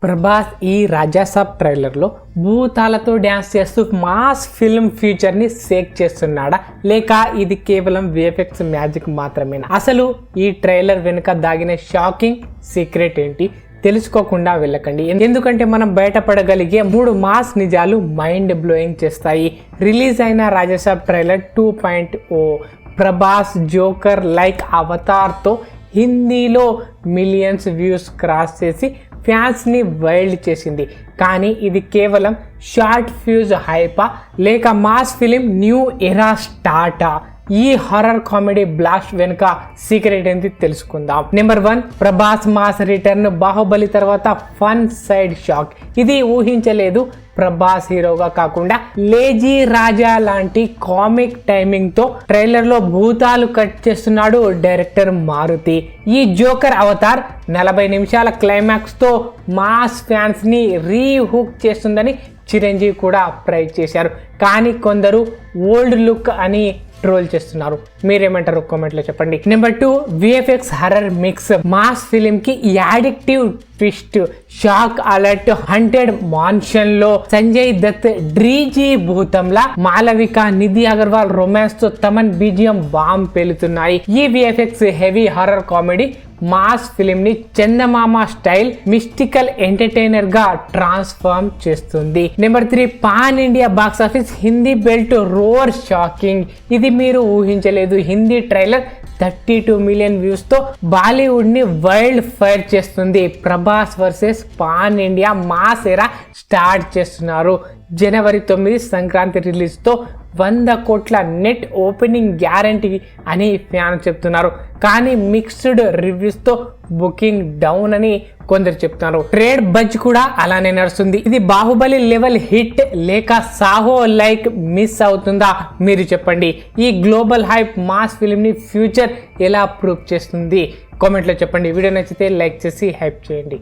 ప్రభాస్ ఈ రాజాసాబ్ ట్రైలర్లో భూతాలతో డ్యాన్స్ చేస్తూ మాస్ ఫిల్మ్ ఫ్యూచర్ని షేక్ చేస్తున్నాడా లేక ఇది కేవలం విఎఫ్ఎక్స్ మ్యాజిక్ మాత్రమేనా? అసలు ఈ ట్రైలర్ వెనుక దాగిన షాకింగ్ సీక్రెట్ ఏంటి? తెలుసుకోకుండా వెళ్ళకండి, ఎందుకంటే మనం బయటపడగలిగే 3 మాస్ నిజాలు మైండ్ బ్లోయింగ్ చేస్తాయి. రిలీజ్ అయిన Rajasaab trailer 2.0 Prabhas joker like అవతార్తో హిందీలో మిలియన్స్ వ్యూస్ క్రాస్ చేసి ఫ్యాన్స్ని వైల్డ్ చేసింది. కానీ ఇది కేవలం షార్ట్ ఫ్యూజ్ హైపా లేక మాస్ ఫిలిం న్యూ ఎరా స్టార్టా? ఈ హారర్ కామెడీ బ్లాస్ట్ వెనుక సీక్రెట్ ఏంటి తెలుసుకుందాం. Number 1, Prabhas mass return. Baahubali తర్వాత ఫన్ సైడ్ షాక్. ఇది ఊహించలేదు. ప్రభాస్ హీరోగా కాకుండా లేజీ రాజా లాంటి కామిక్ టైమింగ్ తో ట్రైలర్ లో భూతాలు కట్ చేస్తున్నాడు డైరెక్టర్ మారుతి. ఈ జోకర్ అవతార్ 40 నిమిషాల క్లైమాక్స్ తో మాస్ ఫ్యాన్స్ ని రీహుక్ చేస్తుందని చిరంజీవి కూడా ప్రైజ్ చేశారు. కానీ కొందరు ఓల్డ్ లుక్ అని ట్రోల్ చేస్తున్నారు. మీరేమంటారు కామెంట్లో చెప్పండి. Number 2, VFX horror mix. Mass film కి addictive twist. Shock alert. Haunted mansion లో సంజయ్ దత్ డ్రీజీ భూతంలా, మాలవిక నిధి అగర్వాల్ రొమాన్స్ తో తమన్ బీజియం బాంబ్ పేలుతున్నాయి. ఈ VFX heavy horror comedy mass film ని చందమామ స్టైల్ మిస్టికల్ ఎంటర్టైనర్ గా ట్రాన్స్ఫార్మ్ చేస్తుంది. Number 3, pan India box office Hindi belt roar. Shocking. ఇది మీరు ఊహించలేదు. హిందీ ట్రైలర్ 32 మిలియన్ వ్యూస్ తో బాలీవుడ్ ని వైల్డ్ ఫైర్ చేస్తుంది. Prabhas versus pan India mass ఎరా స్టార్ట్ చేస్తున్నారు. జనవరి 9 సంక్రాంతి రిలీజ్ తో 100 కోట్ల నెట్ ఓపెనింగ్ గ్యారంటీ అని ఫ్యాన్ చెప్తున్నారు. కానీ మిక్స్డ్ రివ్యూస్ తో బుకింగ్ డౌన్ అని కొందరు చెప్తున్నారు. ట్రేడ్ బజ్ కూడా అలానే నడుస్తుంది. ఇది బాహుబలి లెవెల్ హిట్ లేక సాహో లైక్ మిస్ అవుతుందా? మీరు చెప్పండి. ఈ గ్లోబల్ హైప్ మాస్ ఫిల్మ్ ని ఫ్యూచర్ ఎలా ప్రూవ్ చేస్తుంది? కామెంట్లో చెప్పండి. వీడియో నచ్చితే లైక్ చేసి హైప్ చేయండి.